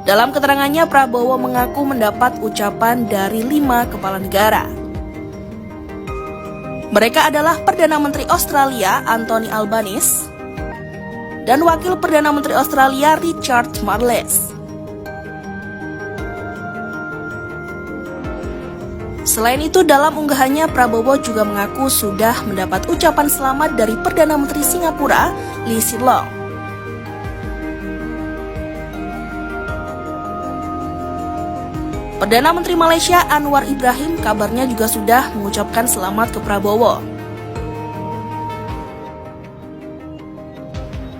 Dalam keterangannya, Prabowo mengaku mendapat ucapan dari 5 kepala negara. Mereka adalah Perdana Menteri Australia Anthony Albanese dan Wakil Perdana Menteri Australia Richard Marles. Selain itu, dalam unggahannya Prabowo juga mengaku sudah mendapat ucapan selamat dari Perdana Menteri Singapura Lee Hsien Loong. Perdana Menteri Malaysia Anwar Ibrahim kabarnya juga sudah mengucapkan selamat ke Prabowo.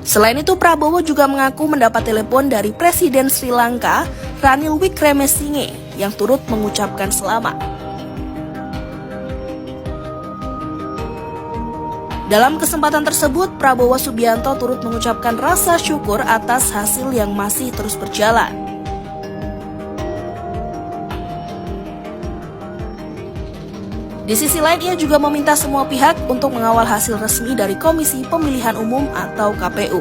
Selain itu, Prabowo juga mengaku mendapat telepon dari Presiden Sri Lanka Ranil Wickremesinghe yang turut mengucapkan selamat. Dalam kesempatan tersebut, Prabowo Subianto turut mengucapkan rasa syukur atas hasil yang masih terus berjalan. Di sisi lain, ia juga meminta semua pihak untuk mengawal hasil resmi dari Komisi Pemilihan Umum atau KPU.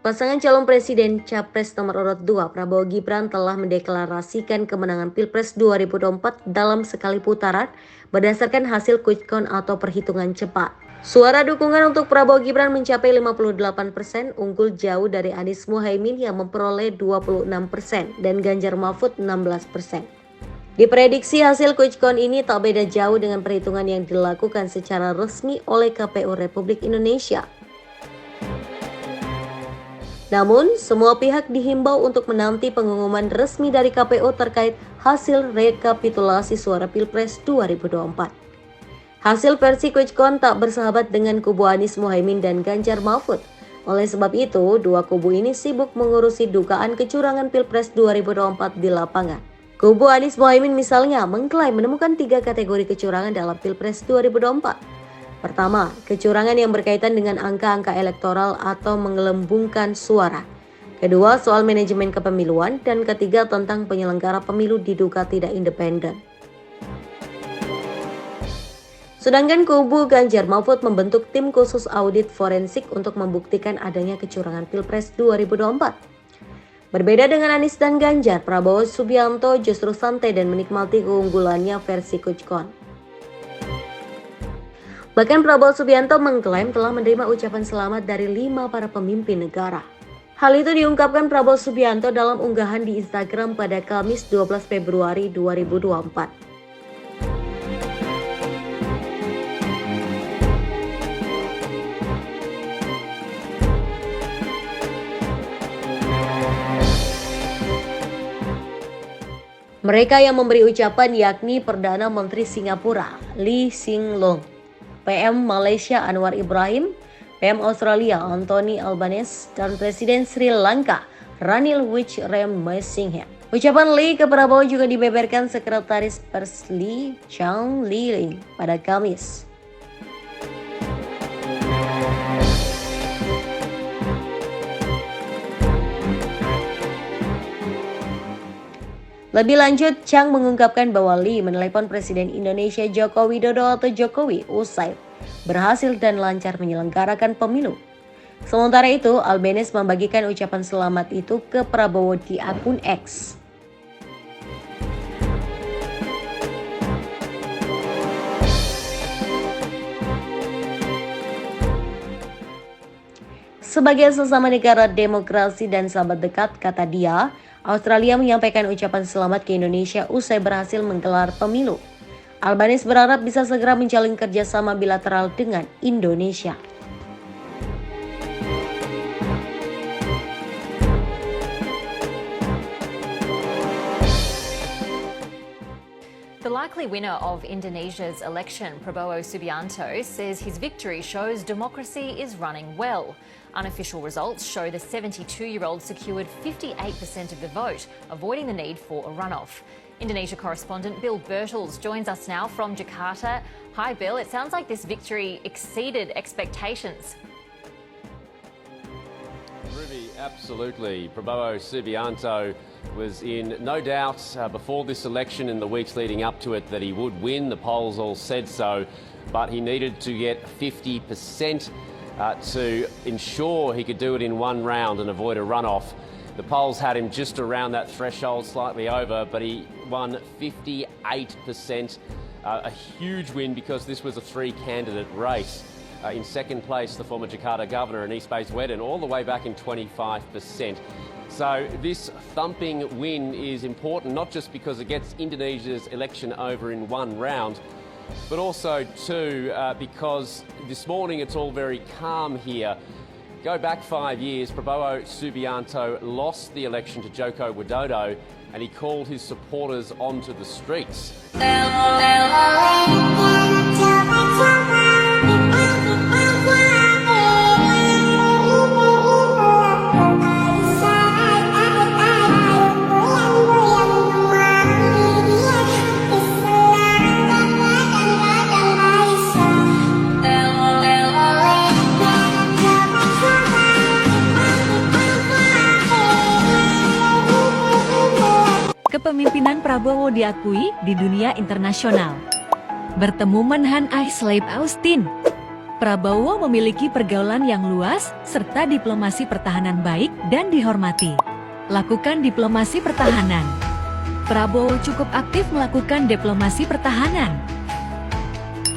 Pasangan calon presiden Capres nomor urut 2 Prabowo Gibran telah mendeklarasikan kemenangan Pilpres 2024 dalam sekali putaran berdasarkan hasil quick count atau perhitungan cepat. Suara dukungan untuk Prabowo Gibran mencapai 58%, unggul jauh dari Anies Muhaimin yang memperoleh 26% dan Ganjar Mahfud 16%. Diprediksi hasil quick count ini tak beda jauh dengan perhitungan yang dilakukan secara resmi oleh KPU Republik Indonesia. Namun, semua pihak dihimbau untuk menanti pengumuman resmi dari KPU terkait hasil rekapitulasi suara Pilpres 2024. Hasil versi quick count tak bersahabat dengan kubu Anies Muhaimin dan Ganjar Mahfud. Oleh sebab itu, dua kubu ini sibuk mengurusi dugaan kecurangan Pilpres 2024 di lapangan. Kubu Anies Muhaimin misalnya mengklaim menemukan 3 kategori kecurangan dalam Pilpres 2024. Pertama, kecurangan yang berkaitan dengan angka-angka elektoral atau menggelembungkan suara. Kedua, soal manajemen kepemiluan. Dan ketiga, tentang penyelenggara pemilu diduga tidak independen. Sedangkan kubu Ganjar Mahfud membentuk tim khusus audit forensik untuk membuktikan adanya kecurangan Pilpres 2024. Berbeda dengan Anies dan Ganjar, Prabowo Subianto justru santai dan menikmati keunggulannya versi quick count. Bahkan Prabowo Subianto mengklaim telah menerima ucapan selamat dari 5 para pemimpin negara. Hal itu diungkapkan Prabowo Subianto dalam unggahan di Instagram pada Kamis 12 Februari 2024. Mereka yang memberi ucapan yakni Perdana Menteri Singapura Lee Hsien Loong, PM Malaysia Anwar Ibrahim, PM Australia Anthony Albanese, dan Presiden Sri Lanka Ranil Wickremesinghe. Ucapan Lee ke Prabowo juga dibeberkan Sekretaris Pers Lee Chang Li pada Kamis. Lebih lanjut, Chang mengungkapkan bahwa Lee menelepon Presiden Indonesia Joko Widodo atau Jokowi usai berhasil dan lancar menyelenggarakan pemilu. Sementara itu, Albanese membagikan ucapan selamat itu ke Prabowo di akun X. Sebagai sesama negara demokrasi dan sahabat dekat, kata dia, Australia menyampaikan ucapan selamat ke Indonesia usai berhasil menggelar pemilu. Albanese berharap bisa segera menjalin kerjasama bilateral dengan Indonesia. The likely winner of Indonesia's election, Prabowo Subianto, says his victory shows democracy is running well. Unofficial results show the 72-year-old secured 58% of the vote, avoiding the need for a runoff. Indonesia correspondent Bill Birtles joins us now from Jakarta. Hi, Bill. It sounds like this victory exceeded expectations. Ruby, absolutely. Prabowo Subianto was in no doubt before this election and the weeks leading up to it that he would win. The polls all said so, but he needed to get 50% to ensure he could do it in one round and avoid a runoff. The polls had him just around that threshold, slightly over, but he won 58%. A huge win because this was a three-candidate race. In second place, the former Jakarta governor, Anies Baswedan, all the way back in 25%. So this thumping win is important, not just because it gets Indonesia's election over in one round, but also too because this morning it's all very calm here. Go back 5 years, Prabowo Subianto lost the election to Joko Widodo and he called his supporters onto the streets. Kepemimpinan Prabowo diakui di dunia internasional. Bertemu Menhan Aislaib Austin. Prabowo memiliki pergaulan yang luas serta diplomasi pertahanan baik dan dihormati. Lakukan diplomasi pertahanan. Prabowo cukup aktif melakukan diplomasi pertahanan.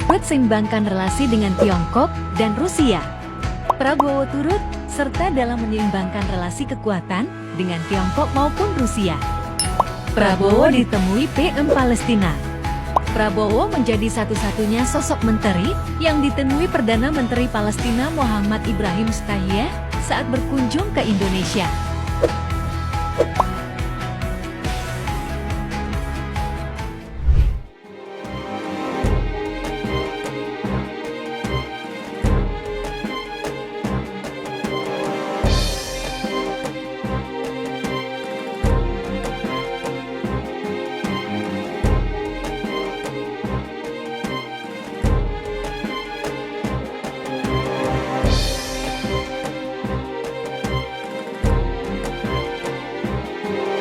Turut seimbangkan relasi dengan Tiongkok dan Rusia. Prabowo turut serta dalam menyeimbangkan relasi kekuatan dengan Tiongkok maupun Rusia. Prabowo ditemui PM Palestina. Prabowo menjadi satu-satunya sosok menteri yang ditemui Perdana Menteri Palestina Muhammad Ibrahim Shtayyeh saat berkunjung ke Indonesia.